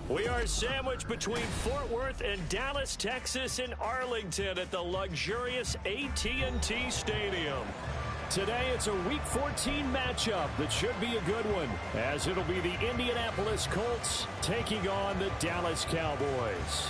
We are sandwiched between Fort Worth and Dallas, Texas, and Arlington at the luxurious AT&T Stadium. Today, it's a Week 14 matchup that should be a good one, as it'll be the Indianapolis Colts taking on the Dallas Cowboys.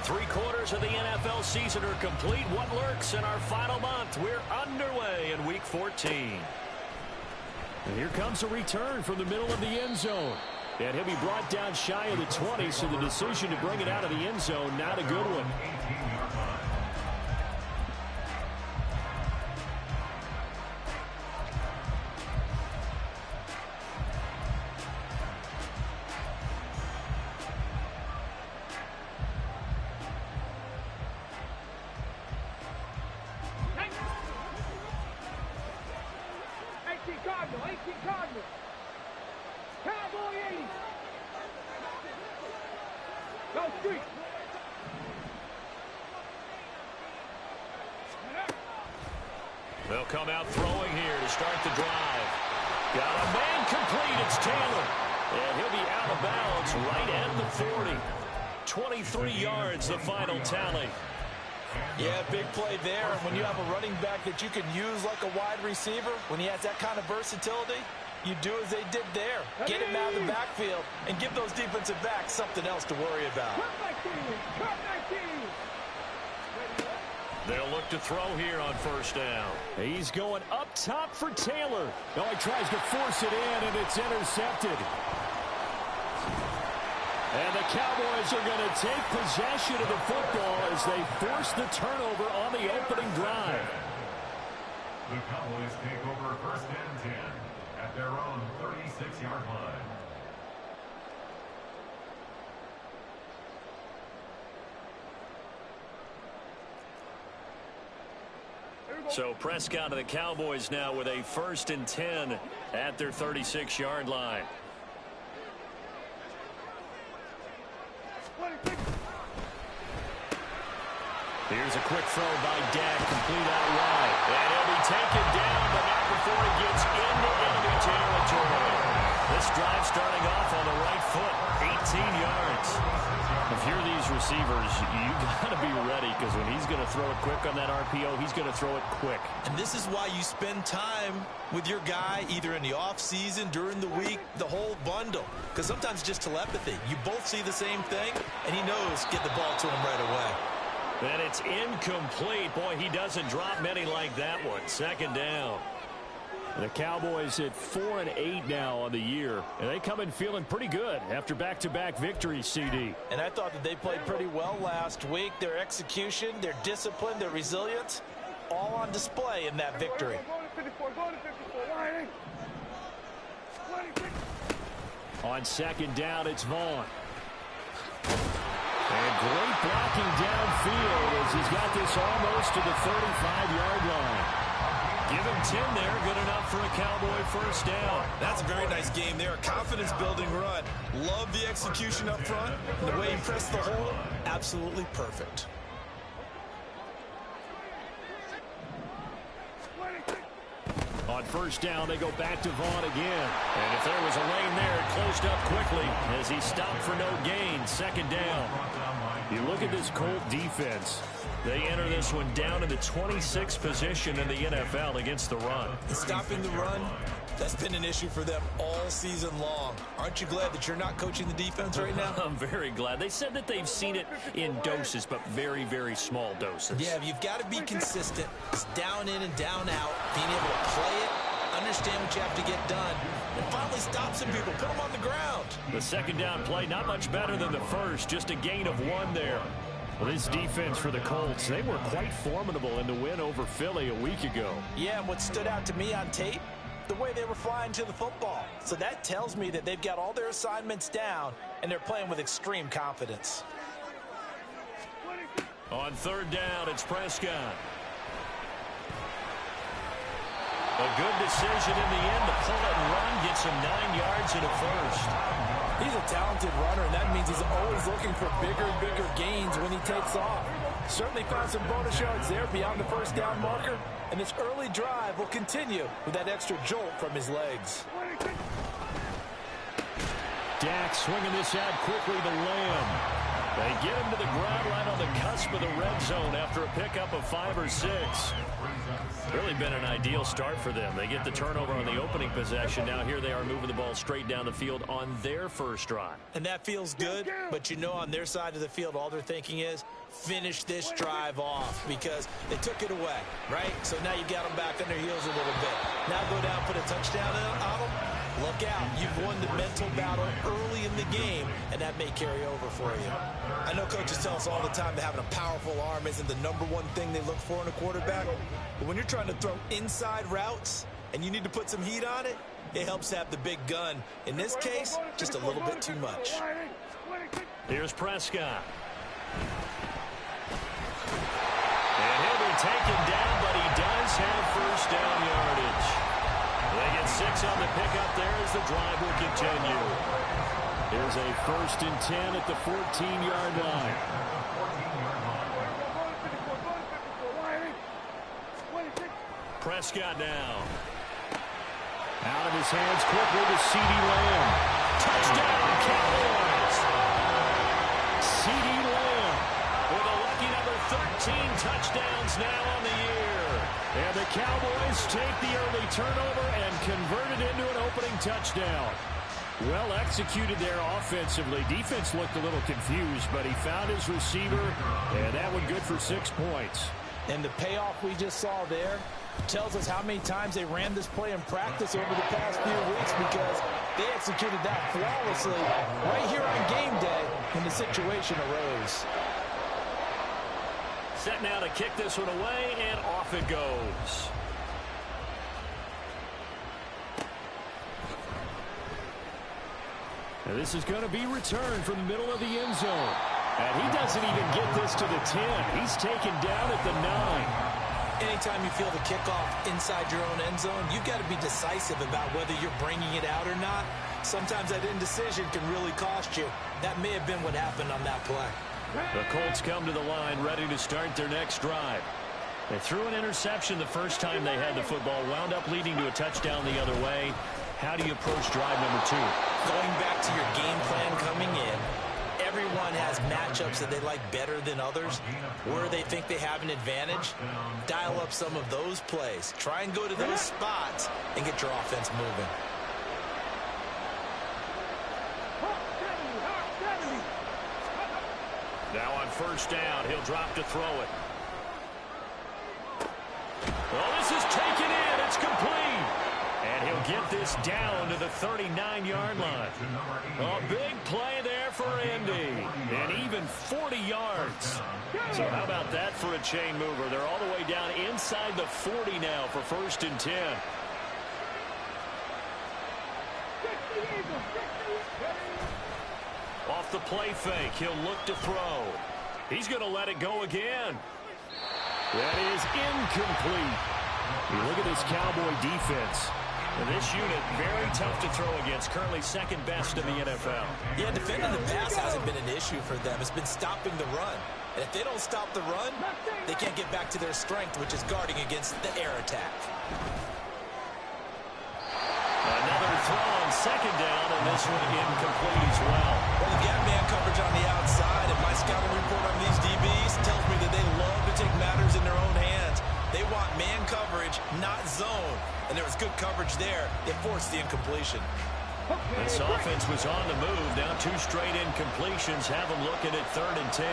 Three-quarters of the NFL season are complete. What lurks in our final month? We're underway in Week 14. And here comes a return from the middle of the end zone. And he'll be brought down shy of the 20, so the decision to bring it out of the end zone, not a good one. Cowboy 80. Go street. They'll come out throwing here to start the drive. Got a man complete. It's Taylor. And he'll be out of bounds right at the 40. 23 yards, the final tally. Yeah, big play there. When you have a running back that you can use like a wide receiver, when he has that kind of versatility, you do as they did there. Get him out of the backfield and give those defensive backs something else to worry about. They'll look to throw here on first down. He's going up top for Taylor. No, he tries to force it in, and it's intercepted. And the Cowboys are going to take possession of the football as they force the turnover on the opening drive. The Cowboys take over first and 10 at their own 36-yard line. So Prescott of the Cowboys now with a first and 10 at their 36-yard line. Here's a quick throw by Dak, complete out wide. And he'll be taken down, but not before he gets into enemy territory. This drive starting off on the right foot, 18 yards. If you're these receivers, you got to be ready, because when he's going to throw it quick on that RPO, he's going to throw it quick. And this is why you spend time with your guy, either in the offseason, during the week, the whole bundle. Because sometimes it's just telepathy. You both see the same thing, and he knows get the ball to him right away. And it's incomplete. Boy, he doesn't drop many like that one. Second down. The Cowboys at 4-8 now on the year, and they come in feeling pretty good after back-to-back victories, CD. And I thought that they played pretty well last week. Their execution, their discipline, their resilience, all on display in that victory. On second down, it's Vaughn. And great blocking downfield as he's got this almost to the 35-yard line. Give him 10 there, good enough for a Cowboy first down. That's a very nice game there, a confidence-building run. Love the execution up front. The way he pressed the hole, absolutely perfect. On first down, they go back to Vaughn again. And if there was a lane there, it closed up quickly as he stopped for no gain. Second down. You look at this Colt defense. They enter this one down in the 26th position in the NFL against the run. Stopping the run, that's been an issue for them all season long. Aren't you glad that you're not coaching the defense right now? I'm very glad. They said that they've seen it in doses, but very, very small doses. Yeah, you've got to be consistent. It's down in and down out, being able to play it, understand what you have to get done, and finally stop some people, put them on the ground. The second down play, not much better than the first, just a gain of 1 there. Well, this defense for the Colts, they were quite formidable in the win over Philly a week ago. Yeah, and what stood out to me on tape, the way they were flying to the football. So that tells me that they've got all their assignments down, and they're playing with extreme confidence. On third down, it's Prescott. A good decision in the end to pull it and run, get some 9 yards and a first. He's a talented runner, and that means he's always looking for bigger and bigger gains when he takes off. Certainly found some bonus yards there beyond the first down marker, and this early drive will continue with that extra jolt from his legs. Dak swinging this out quickly to Lamb. They get him to the ground right on the cusp of the red zone after a pickup of 5 or 6. Really been an ideal start for them. They get the turnover on the opening possession. Now here they are moving the ball straight down the field on their first drive. And that feels good, but you know on their side of the field, all they're thinking is finish this drive off because they took it away, right? So now you got them back on their heels a little bit. Now go down, put a touchdown on them. Look out. You've won the mental battle early in the game, and that may carry over for you. I know coaches tell us all the time that having a powerful arm isn't the #1 thing they look for in a quarterback. But when you're trying to throw inside routes and you need to put some heat on it, it helps to have the big gun. In this case, just a little bit too much. Here's Prescott. And he'll be taken down, but he does have first down yardage. They get 6 on the pickup there as the drive will continue. Here's a 1st and 10 at the 14-yard line. Prescott now. Out of his hands quickly to C.D. Lamb. Touchdown, Cowboys! C.D. Lamb with a lucky number 13 touchdowns now on the year. And the Cowboys take the early turnover and convert it into an opening touchdown. Well executed there offensively. Defense looked a little confused, but he found his receiver, and that one good for 6 points. And the payoff we just saw there tells us how many times they ran this play in practice over the past few weeks because they executed that flawlessly right here on game day when the situation arose. Set now to kick this one away, and off it goes. Now this is going to be returned from the middle of the end zone. And he doesn't even get this to the 10. He's taken down at the 9. Anytime you feel the kickoff inside your own end zone, you've got to be decisive about whether you're bringing it out or not. Sometimes that indecision can really cost you. That may have been what happened on that play. The Colts come to the line ready to start their next drive. They threw an interception the first time they had the football, wound up leading to a touchdown the other way. How do you approach drive number 2? Going back to your game plan coming in, everyone has matchups that they like better than others, where they think they have an advantage. Dial up some of those plays. Try and go to those spots and get your offense moving. Now on first down, he'll drop to throw it. Well, this is taken in. It's complete. And he'll get this down to the 39-yard line. A big play there for Indy. And even 40 yards. So how about that for a chain mover? They're all the way down inside the 40 now for 1st and 10. Off the play fake, he'll look to throw. He's going to let it go again. That is incomplete. You look at this Cowboy defense. And this unit, very tough to throw against, currently 2nd best in the NFL. Yeah, defending the pass hasn't been an issue for them. It's been stopping the run. And if they don't stop the run, they can't get back to their strength, which is guarding against the air attack. Another throw on 2nd down, and this one incomplete as well. Well, they've got man coverage on the outside, and my scouting report on these DBs tells me that they love to take matters in their own hands. They want man coverage, not zone. And there was good coverage there. It forced the incompletion. This offense was on the move. Now 2 straight incompletions have them looking at 3rd and 10.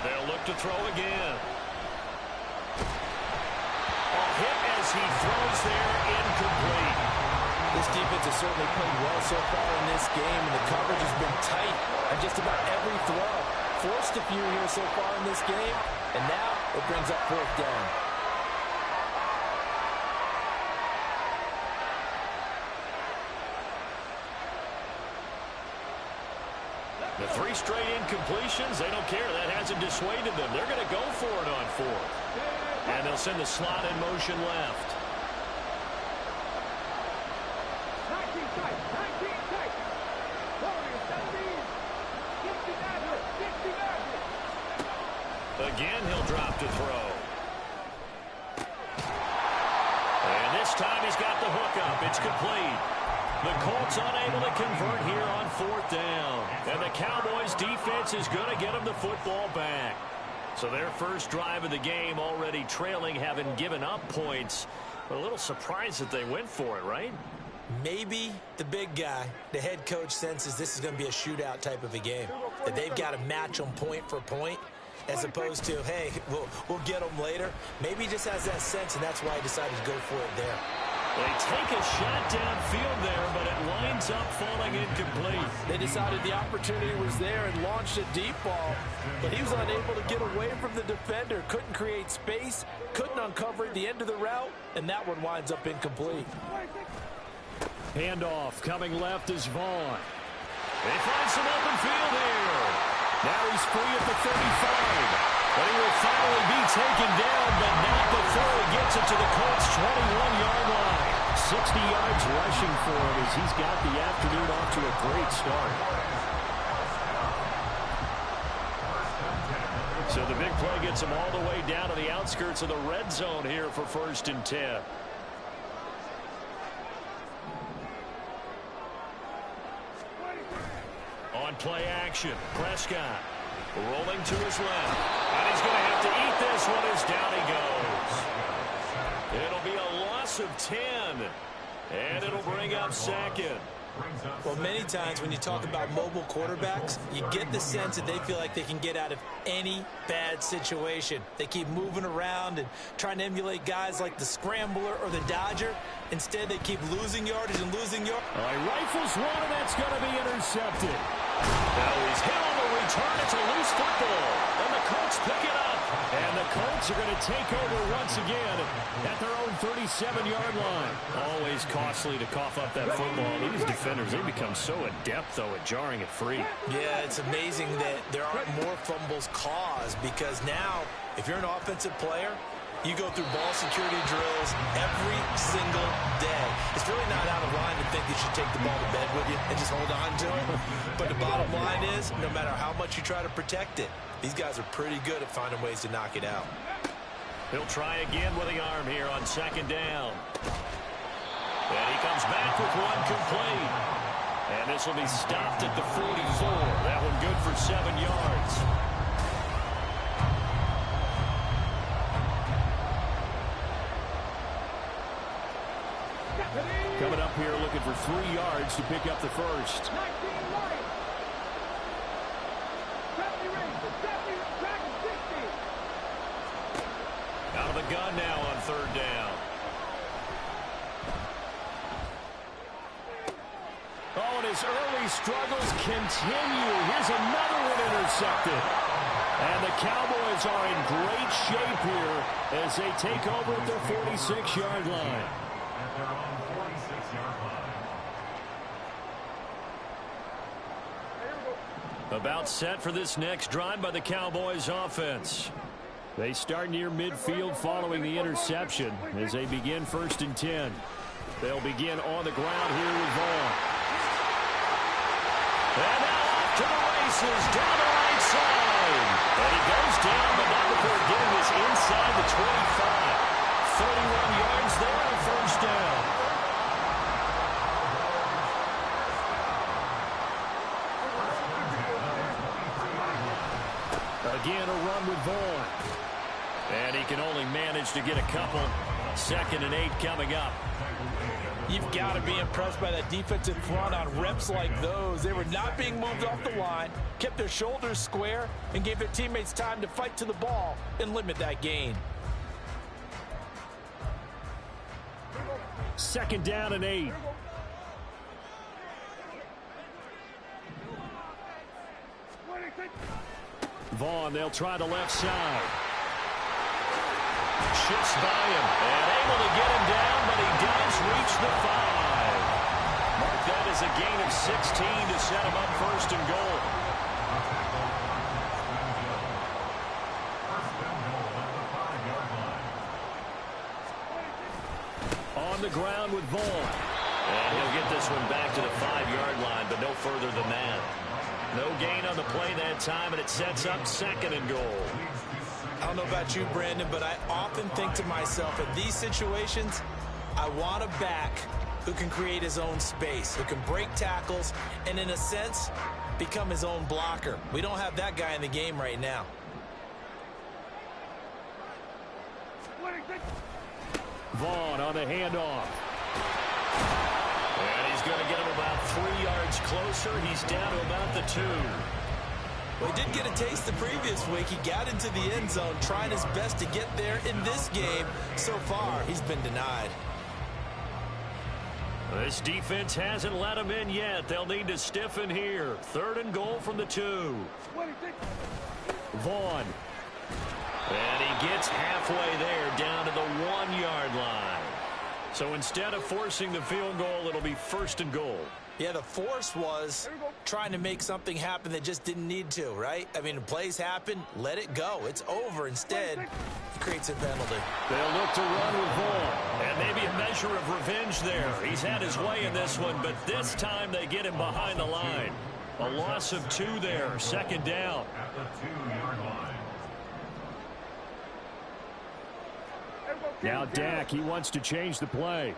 They'll look to throw again. A hit as he throws there, incomplete. This defense has certainly played well so far in this game, and the coverage has been tight on just about every throw. Forced a few here so far in this game, and now it brings up 4th down. The 3 straight incompletions. They don't care. That hasn't dissuaded them. They're going to go for it on 4th. And they'll send the slot in motion left. 19 tight. 19 tight. Warriors, 60 Again, he'll drop to throw. And this time he's got the hook up. It's complete. The Colts unable to convert here on 4th down. And the Cowboys defense is going to get them the football back. So their first drive of the game already trailing, having given up points. But a little surprised that they went for it, right? Maybe the big guy, the head coach, senses this is going to be a shootout type of a game. That they've got to match them point for point, as opposed to, hey, we'll get them later. Maybe he just has that sense, and that's why he decided to go for it there. They take a shot downfield there, but it winds up falling incomplete. They decided the opportunity was there and launched a deep ball, but he was unable to get away from the defender, couldn't create space, couldn't uncover the end of the route, and that one winds up incomplete. Handoff coming left is Vaughn. They find some open field here. Now he's free at the 35. But he will finally be taken down, but not before he gets it to the Colts' 21-yard line. 60 yards rushing for him as he's got the afternoon off to a great start. So the big play gets him all the way down to the outskirts of the red zone here for 1st and 10. On play action, Prescott rolling to his left. And he's going to have to eat this one as down he goes. It'll be a loss of 10. And it'll bring up 2nd. Well, many times when you talk about mobile quarterbacks, you get the sense that they feel like they can get out of any bad situation. They keep moving around and trying to emulate guys like the Scrambler or the Dodger. Instead, they keep losing yardage and losing yardage. He rifles one, and that's going to be intercepted. Now he's hit on the return. It's a loose football. And the Colts pick it up. And the Colts are going to take over once again at their own 37-yard line. Always costly to cough up that football. These defenders, they become so adept, though, at jarring it free. Yeah, it's amazing that there aren't more fumbles caused, because now, if you're an offensive player, you go through ball security drills every single day. It's really not out of line to think that you take the ball to bed with you and just hold on to it. But the bottom line is, no matter how much you try to protect it, these guys are pretty good at finding ways to knock it out. He'll try again with the arm here on 2nd down. And he comes back with one complete. And this will be stopped at the 44. That one good for 7 yards. Coming up here looking for 3 yards to pick up the first. 19 right. 70 right. 70 back 60. Out of the gun now on 3rd down. Oh, and his early struggles continue. Here's another one intercepted. And the Cowboys are in great shape here as they take over at their 46-yard line. At their own 46-yard line. About set for this next drive by the Cowboys offense. They start near midfield following the interception as they begin 1st and 10. They'll begin on the ground here with Vaughn. And now off to the races down the right side. And he goes down, but not before getting this inside the 25. 31 yards there on 1st down. Again, a run with Vaughn. And he can only manage to get a couple. 2nd and 8 coming up. You've got to be impressed by that defensive front on reps like those. They were not being moved off the line, kept their shoulders square, and gave their teammates time to fight to the ball and limit that gain. 2nd down and 8. Vaughn, they'll try the left side. Shifts by him and able to get him down, but he does reach the 5. Mark that as a gain of 16 to set him up 1st and goal. the ground with Vaughn. And he'll get this one back to the 5-yard line, but no further than that. No gain on the play that time, and it sets up 2nd and goal. I don't know about you, Brandon, but I often think to myself, in these situations, I want a back who can create his own space, who can break tackles, and in a sense, become his own blocker. We don't have that guy in the game right now. Vaughn on the handoff. And he's going to get him about 3 yards closer. He's down to about the 2. Well, he did get a taste the previous week. He got into the end zone trying his best to get there in this game. So far, he's been denied. This defense hasn't let him in yet. They'll need to stiffen here. 3rd and goal from the 2. Vaughn. And he gets halfway there down to the 1-yard line. So instead of forcing the field goal, it'll be 1st and goal. Yeah, the force was trying to make something happen that just didn't need to, right? I mean, plays happen, let it go. It's over. Instead, he creates a penalty. They'll look to run with Vaughn. And maybe a measure of revenge there. He's had his way in this one, but this time they get him behind the line. A loss of 2 there, 2nd down. At the 2-yard line. Now Dak, he wants to change the play.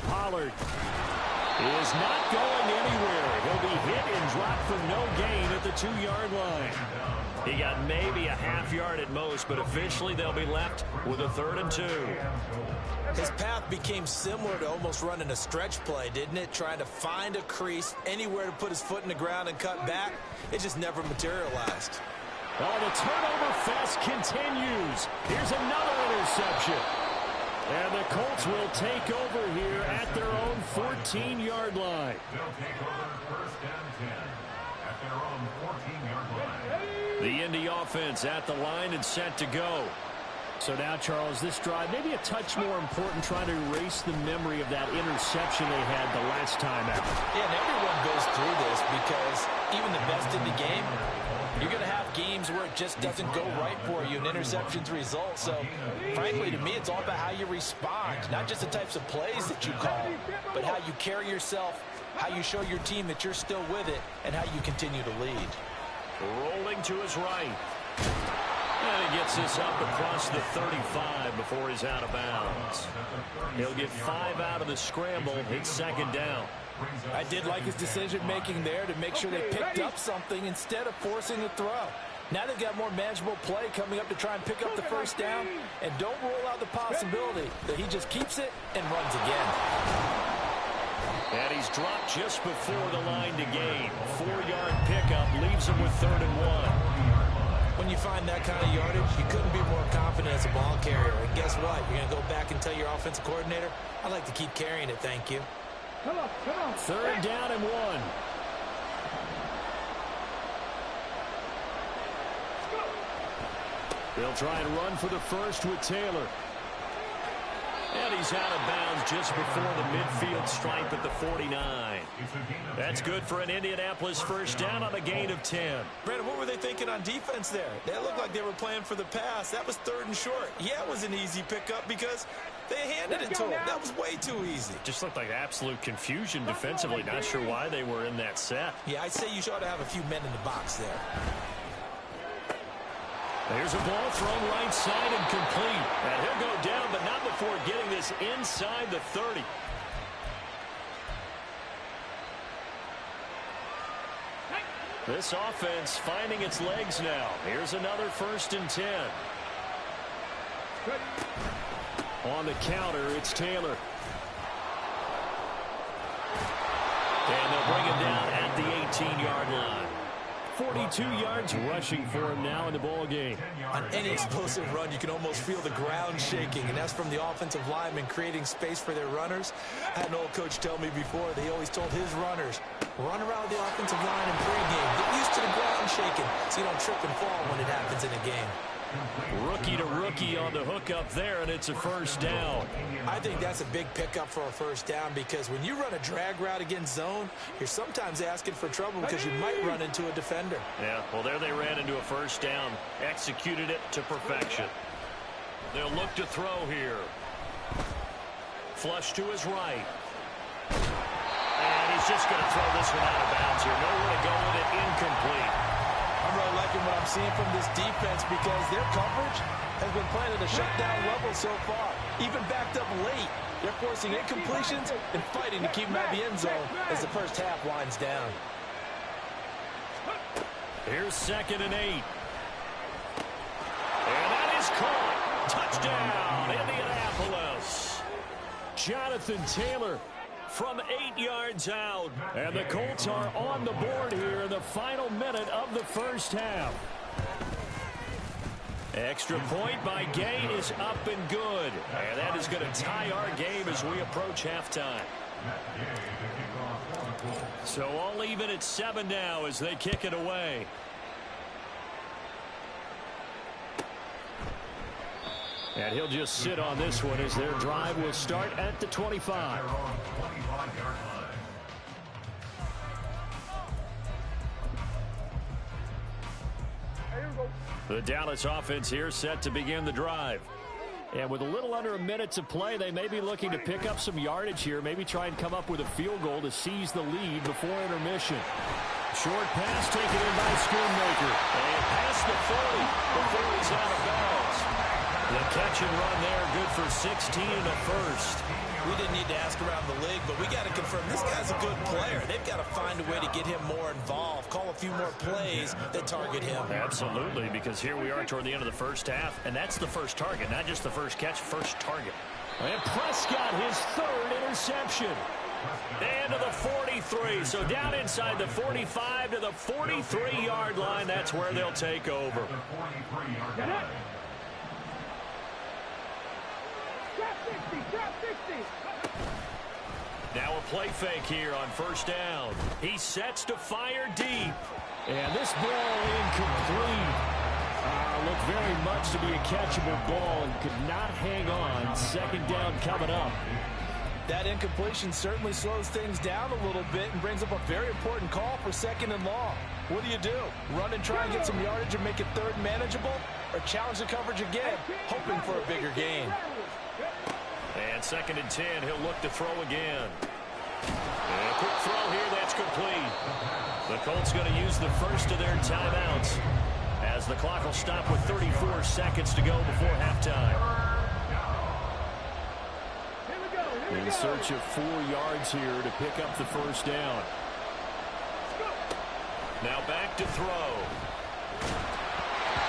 Pollard is not going anywhere. He'll be hit and dropped for no gain at the 2-yard line. He got maybe a half-yard at most, but officially they'll be left with a 3rd and 2. His path became similar to almost running a stretch play, didn't it? Trying to find a crease, anywhere to put his foot in the ground and cut back. It just never materialized. Oh, the turnover fest continues. Here's another interception. And the Colts will take over here at their own 14-yard line. They'll take over 1st and 10 at their own 14-yard line. The Indy offense at the line and set to go. So now, Charles, this drive maybe a touch more important, trying to erase the memory of that interception they had the last time out. Yeah, and everyone goes through this because even the best in the game, you're going to have games where it just doesn't go right for you and interceptions result. So, frankly, to me, it's all about how you respond, not just the types of plays that you call, but how you carry yourself, how you show your team that you're still with it, and how you continue to lead. Rolling to his right. And he gets this up across the 35 before he's out of bounds. He'll get 5 out of the scramble. It's 2nd down. I did like his decision-making there to make sure they picked up something instead of forcing the throw. Now they've got more manageable play coming up to try and pick up the 1st down. And don't rule out the possibility that he just keeps it and runs again. And he's dropped just before the line to gain. 4-yard pickup leaves him with 3rd and 1. When you find that kind of yardage, you couldn't be more confident as a ball carrier. And guess what? You're going to go back and tell your offensive coordinator, I'd like to keep carrying it, thank you. Come on, come on. 3rd down and 1. They'll try and run for the 1st with Taylor. And he's out of bounds just before the midfield stripe at the 49. That's good for an Indianapolis 1st down on a gain of 10. Brandon, what were they thinking on defense there? They looked like they were playing for the pass. That was 3rd and short. Yeah, it was an easy pickup because they handed it to him. That was way too easy. Just looked like absolute confusion defensively. Not sure why they were in that set. Yeah, I'd say you should have a few men in the box there. There's a ball thrown right side and complete. And he'll go down, but not before getting this inside the 30. This offense finding its legs now. Here's another 1st and 10. On the counter, it's Taylor. And they'll bring him down at the 18-yard line. 42 yards rushing for him now in the ball game. On any explosive run, you can almost feel the ground shaking, and that's from the offensive linemen creating space for their runners. I had an old coach tell me before, they always told his runners, run around the offensive line in pregame. Get used to the ground shaking so you don't trip and fall when it happens in a game. Rookie to rookie on the hook up there, and it's a first down. I think that's a big pickup for a first down because when you run a drag route against zone, you're sometimes asking for trouble because you might run into a defender. Yeah, well, there they ran into a first down. Executed it to perfection. They'll look to throw here. Flush to his right. And he's just going to throw this one out of bounds here. Nowhere to go with it. Incomplete. I'm really liking what I'm seeing from this defense because their coverage has been playing at a shutdown level so far. Even backed up late, they're forcing incompletions and fighting to keep them out of the end zone as the first half winds down. Here's 2nd and 8. And that is caught. Touchdown, Indianapolis. Jonathan Taylor from 8 yards out. And the Colts are on the board here in the final minute of the first half. Extra point by Gay is up and good. And that is going to tie our game as we approach halftime. So all even at 7 now as they kick it away. And he'll just sit on this one as their drive will start at the 25. The Dallas offense here set to begin the drive. And with a little under a minute to play, they may be looking to pick up some yardage here, maybe try and come up with a field goal to seize the lead before intermission. Short pass taken in by Schoonmaker. And past the 40 before he's out of bounds. The catch and run there, good for 16 and a first. We didn't need to ask around the league, but we got to confirm this guy's a good player. They've got to find a way to get him more involved, call a few more plays that target him. Absolutely, because here we are toward the end of the first half, and that's the first target, not just the first catch, first target. And Prescott, his 3rd interception. And to the 43, so down inside the 45 to the 43-yard line. That's where they'll take over. Now a play fake here on first down. He sets to fire deep. And this ball incomplete. Looked very much to be a catchable ball and could not hang on. 2nd down coming up. That incompletion certainly slows things down a little bit and brings up a very important call for 2nd and long. What do? Run and try and get some yardage and make it 3rd manageable? Or challenge the coverage again, hoping for a bigger gain? And 2nd and 10, he'll look to throw again. And a quick throw here, that's complete. The Colts going to use the first of their timeouts as the clock will stop with 34 seconds to go before halftime. In search of 4 yards here to pick up the first down. Now back to throw.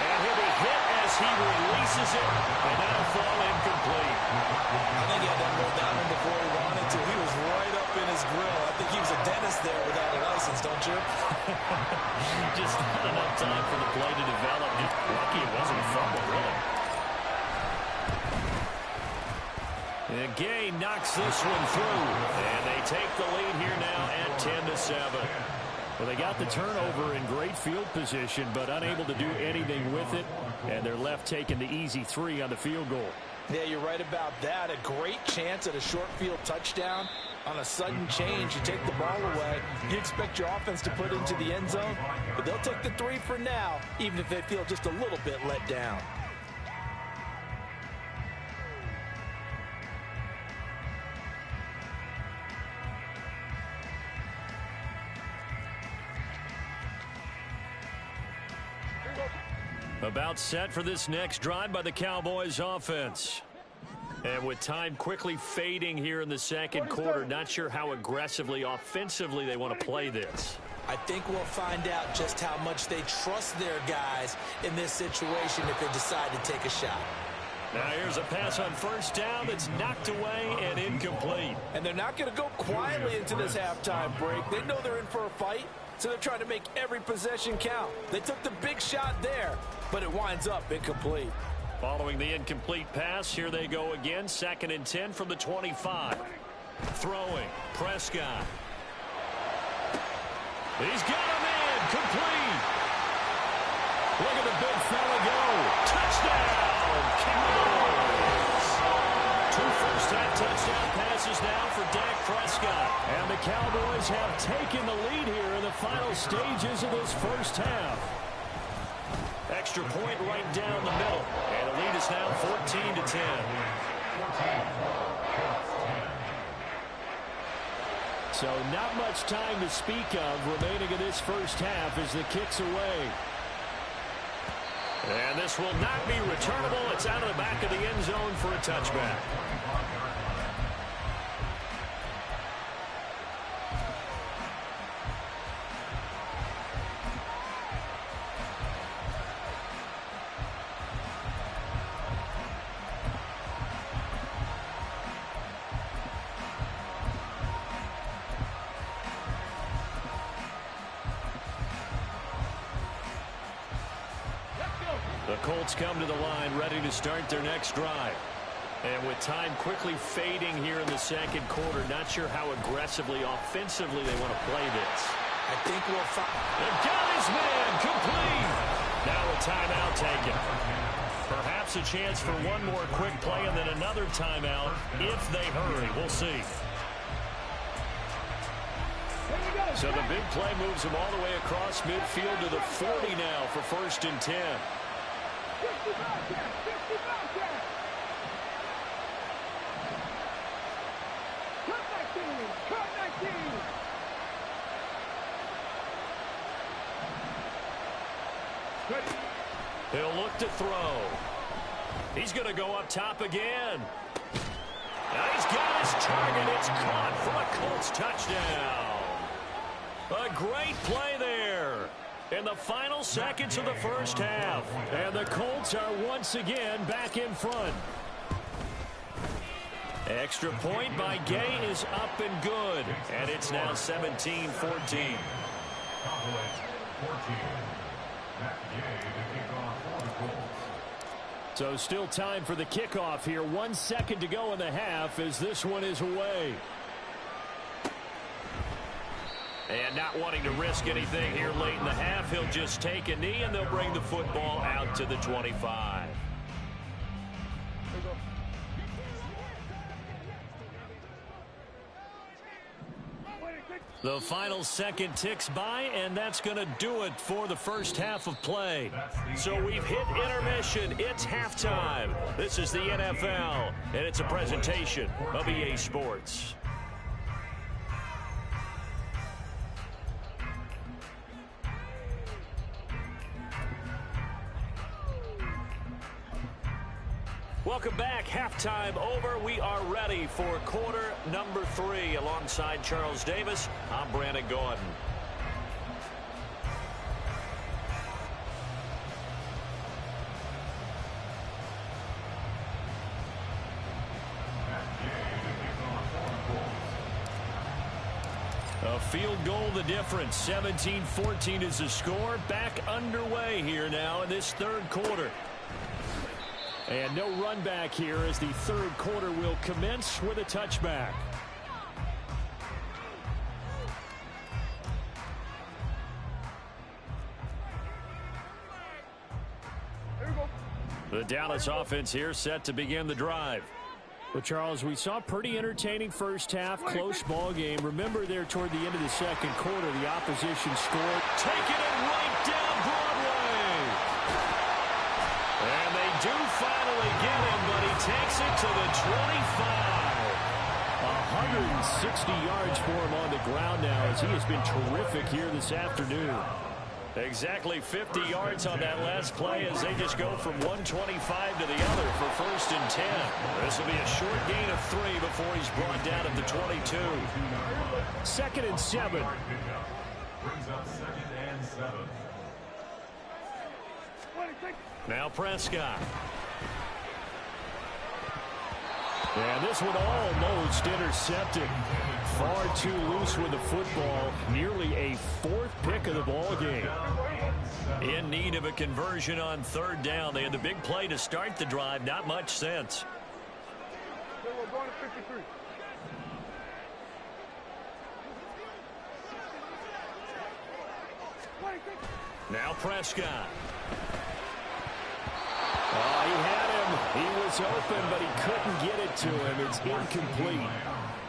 And he'll be hit as he releases it, and that'll fall incomplete. I think he had that ball down him before he wanted to. He was right up in his grill. I think he was a dentist there without a license, don't you? Just not enough time for the play to develop. Just lucky it wasn't a fumble, really. And Gay knocks this one through, and they take the lead here now at 10-7. Well, they got the turnover in great field position, but unable to do anything with it, and they're left taking the easy 3 on the field goal. Yeah, you're right about that. A great chance at a short field touchdown. On a sudden change, you take the ball away. You expect your offense to put it into the end zone, but they'll take the 3 for now, even if they feel just a little bit let down. About set for this next drive by the Cowboys offense. And with time quickly fading here in the second quarter, not sure how aggressively, offensively they want to play this. I think we'll find out just how much they trust their guys in this situation if they decide to take a shot. Now here's a pass on first down that's knocked away and incomplete. And they're not going to go quietly into this halftime break. They know they're in for a fight, so they're trying to make every possession count. They took the big shot there, but it winds up incomplete. Following the incomplete pass, here they go again. 2nd and 10 from the 25. Throwing, Prescott. He's got him in, complete. Look at the big fella go. Touchdown! This is now for Dak Prescott. And the Cowboys have taken the lead here in the final stages of this first half. Extra point right down the middle. And the lead is now 14-10. So not much time to speak of remaining in this first half as the kick's away. And this will not be returnable. It's out of the back of the end zone for a touchback. The Colts come to the line ready to start their next drive. And with time quickly fading here in the second quarter, not sure how aggressively, offensively they want to play this. I think we'll find. They've got his man complete. Now a timeout taken. Perhaps a chance for one more quick play and then another timeout if they hurry. We'll see. So the big play moves them all the way across midfield to the 40 now for 1st and 10. 50 back there! 50 back there! Cut 19! Cut 19! Ready? He'll look to throw. He's going to go up top again. Now he's got his target. It's caught for a Colts touchdown. A great play there in the final seconds of the first half. And the Colts are once again back in front. Extra point by Gay is up and good. And it's now 17-14. Cowboys 14. Matt Gay to kick off for the Colts. So still time for the kickoff here. 1 second to go in the half as this one is away. And not wanting to risk anything here late in the half, he'll just take a knee and they'll bring the football out to the 25. The final second ticks by, and that's going to do it for the first half of play. So we've hit intermission. It's halftime. This is the NFL, and it's a presentation of EA Sports. Welcome back. Halftime over. We are ready for quarter number 3. Alongside Charles Davis, I'm Brandon Gordon. A field goal the difference. 17-14 is the score. Back underway here now in this third quarter. And no run back here as the third quarter will commence with a touchback. The Dallas offense here set to begin the drive. Well, Charles, we saw a pretty entertaining first half, close ball game. Remember there toward the end of the second quarter, the opposition scored. Taking it right down Broadway. And they do finally get him, but he takes it to the 25. 160 yards for him on the ground now as he has been terrific here this afternoon. Exactly 50 yards on that last play as they just go from 125 to the other for 1st and 10. This will be a short gain of 3 before he's brought down at the 22. 2nd and 7. Brings up 2nd and 7. Now Prescott. And this one almost intercepted. Far too loose with the football. Nearly a 4th pick of the ball game. In need of a conversion on 3rd down. They had the big play to start the drive. Not much sense. We're going to 53. Now Prescott. Oh, he had him. He was open, but he couldn't get it to him. It's incomplete.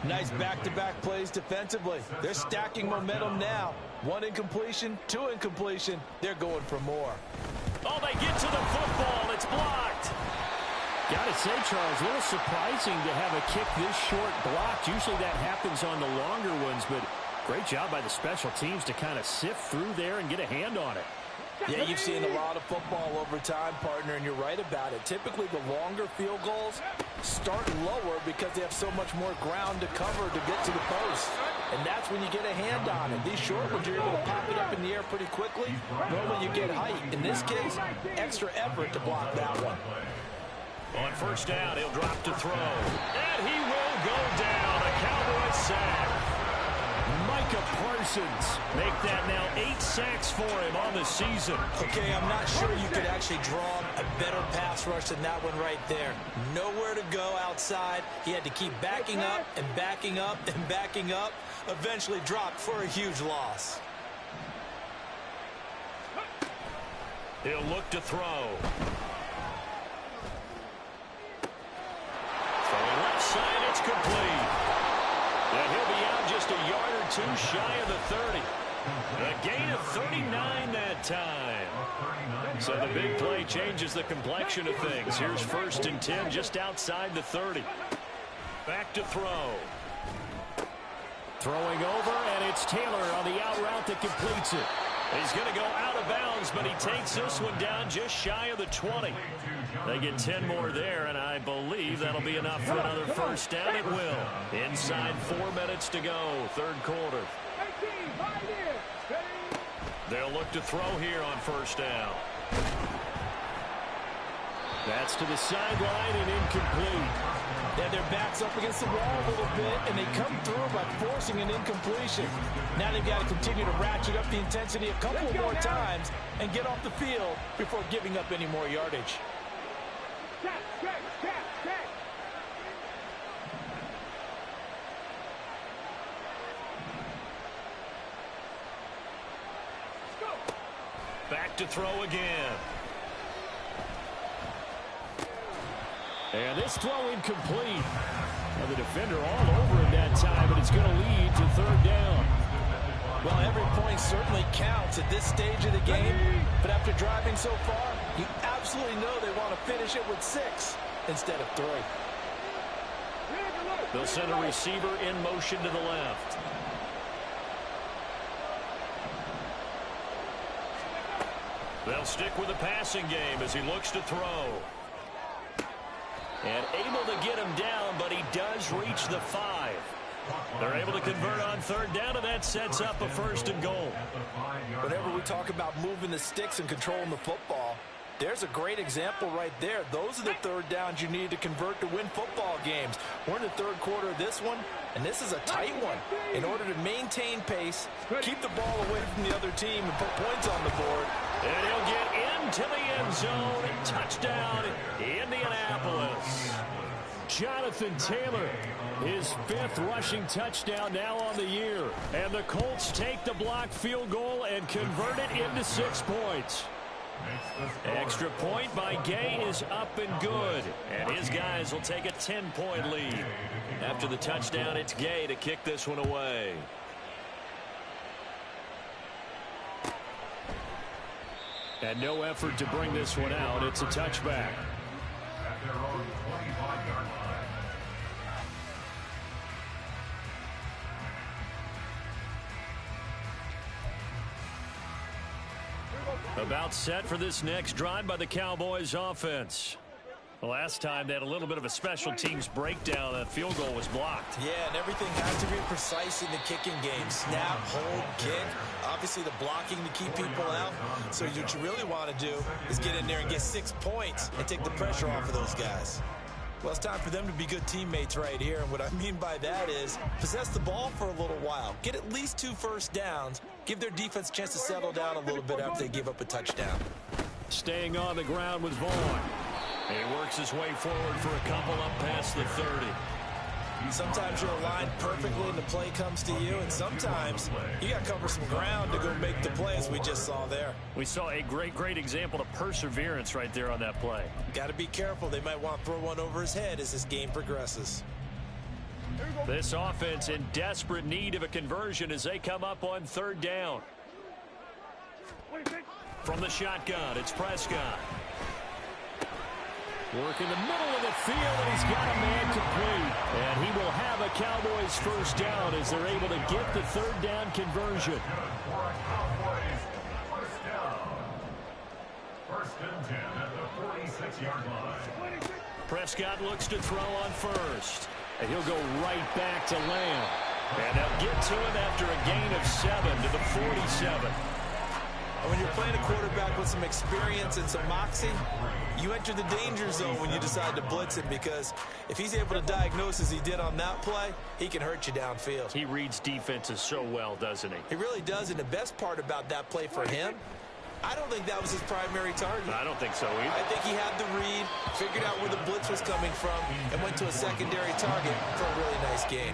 Nice back-to-back plays defensively. They're stacking momentum now. 1 incompletion, 2 incompletion. They're going for more. Oh, they get to the football. It's blocked. Got to say, Charles, a little surprising to have a kick this short blocked. Usually that happens on the longer ones, but great job by the special teams to kind of sift through there and get a hand on it. Yeah, you've seen a lot of football over time, partner, and you're right about it. Typically, the longer field goals start lower because they have so much more ground to cover to get to the post. And that's when you get a hand on it. These short ones, you're able to pop it up in the air pretty quickly. Normally, you get height. In this case, extra effort to block that one. On first down, he'll drop to throw. And he will go down. A Cowboys sack. Micah Parsons make that now 8 sacks for him on the season. Okay, I'm not sure you could actually draw a better pass rush than that one right there. Nowhere to go outside. He had to keep backing up and backing up and backing up. Eventually dropped for a huge loss. He'll look to throw. Throwing left side, it's complete. And he'll be out just a yard or two shy of the 30. A gain of 39 that time. So the big play changes the complexion of things. Here's 1st and 10 just outside the 30. Back to throw. Throwing over, and it's Taylor on the out route that completes it. He's going to go out of bounds, but he takes this one down just shy of the 20. They get 10 more there, and I believe that'll be enough for another first down. It will. Inside 4 minutes to go, 3rd quarter. They'll look to throw here on first down. That's to the sideline and incomplete. They had their backs up against the wall a little bit, and they come through by forcing an incompletion. Now they've got to continue to ratchet up the intensity a couple more times and get off the field before giving up any more yardage. Back to throw again. And this throw incomplete. Now the defender all over him that time, but it's going to lead to 3rd down. Well, every point certainly counts at this stage of the game, but after driving so far, you absolutely know they want to finish it with 6 instead of 3. They'll send a receiver in motion to the left. They'll stick with the passing game as he looks to throw. And able to get him down, but he does reach the 5. They're able to convert on 3rd down, and that sets up a 1st and goal. Whenever we talk about moving the sticks and controlling the football, there's a great example right there. Those are the 3rd downs you need to convert to win football games. We're in the 3rd quarter of this one, and this is a tight one. In order to maintain pace, keep the ball away from the other team, and put points on the board. And he'll get into the end zone. Touchdown, Indianapolis. Jonathan Taylor, his 5th rushing touchdown now on the year. And the Colts take the blocked field goal and convert it into 6 points. Extra point by Gay is up and good. And his guys will take a 10-point lead. After the touchdown, it's Gay to kick this one away. And no effort to bring this one out. It's a touchback. At their own 25-yard line. About set for this next drive by the Cowboys offense. The last time they had a little bit of a special teams breakdown. That field goal was blocked. Yeah, and everything has to be precise in the kicking game. Snap, hold, kick. Obviously the blocking to keep people out. So what you really want to do is get in there and get 6 points and take the pressure off of those guys. Well, it's time for them to be good teammates right here. And what I mean by that is possess the ball for a little while. Get at least 2 first downs. Give their defense a chance to settle down a little bit after they give up a touchdown. Staying on the ground with Vaughn. He works his way forward for a couple up past the 30. Sometimes you're aligned perfectly and the play comes to you, and sometimes you got to cover some ground to go make the play, as we just saw there. We saw a great example of perseverance right there on that play. Got to be careful. They might want to throw one over his head as this game progresses. This offense in desperate need of a conversion as they come up on third down. From the shotgun, it's Prescott. Work in the middle of the field, and he's got a man complete. And he will have a Cowboys first down as they're able to get the third down conversion. First and 10 at the 46-yard line. Prescott looks to throw on first. And he'll go right back to Lamb. And they'll get to him after a gain of 7 to the 47. When you're playing a quarterback with some experience and some moxie, you enter the danger zone when you decide to blitz him, because if he's able to diagnose as he did on that play, he can hurt you downfield. He reads defenses so well, doesn't he? He really does, and the best part about that play for him, I don't think that was his primary target. I don't think so either. I think he had the read, figured out where the blitz was coming from, and went to a secondary target for a really nice game.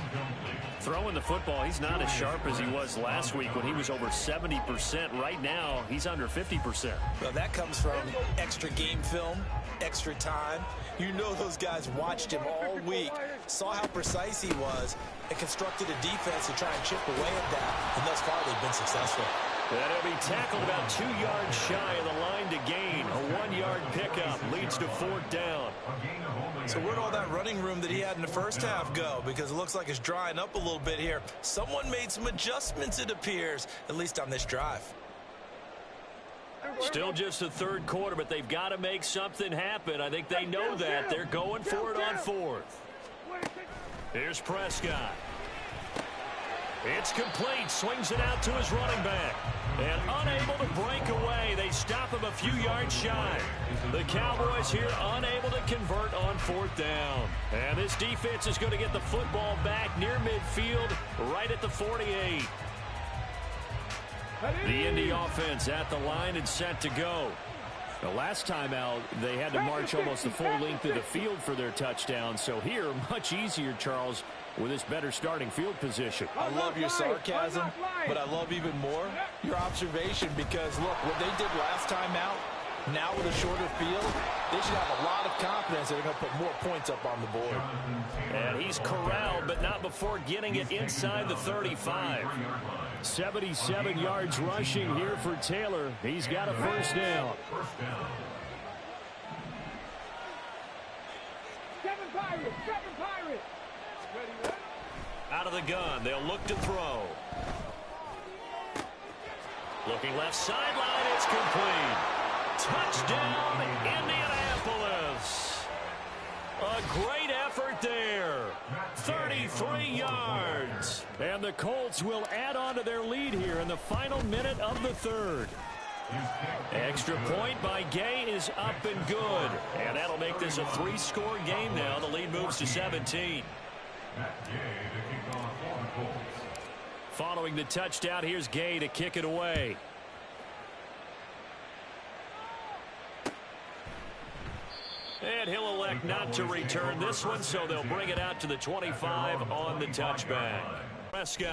Throwing the football, he's not as sharp as he was last week when he was over 70%. Right now, he's under 50%. Well, that comes from extra game film, extra time. You know those guys watched him all week, saw how precise he was, and constructed a defense to try and chip away at that. And thus far, they've been successful. That'll be tackled about 2 yards shy of the line to gain. A 1-yard pickup leads to fourth down. So where'd all that running room that he had in the first half go? Because it looks like it's drying up a little bit here. Someone made some adjustments, it appears, at least on this drive. Still just the third quarter, but they've got to make something happen. I think they know that. They're going for it on fourth. Here's Prescott. It's complete. Swings it out to his running back. And unable to break away. They stop him a few yards shy. The Cowboys here unable to convert on fourth down. And this defense is going to get the football back near midfield, right at the 48. The Indy offense at the line and set to go. The last time out, they had to march almost the full length of the field for their touchdown. So here, much easier, Charles, with this better starting field position. I love your sarcasm, but I love even more your observation, because, look, what they did last time out, now with a shorter field, they should have a lot of confidence that they're going to put more points up on the board. And he's corralled, but not before getting it inside the 35. 77 yards rushing here for Taylor. He's got a first down. Seven Pirates. Out of the gun, they'll look to throw. Looking left sideline, it's complete. Touchdown, Indianapolis. A great effort there. 33 yards. And the Colts will add on to their lead here in the final minute of the third. Extra point by Gay is up and good. And that'll make this a 3-score game now. The lead moves to 17. Following the touchdown, here's Gay to kick it away. And he'll elect not to return this one, so they'll bring it out to the 25 on the touchback. Prescott.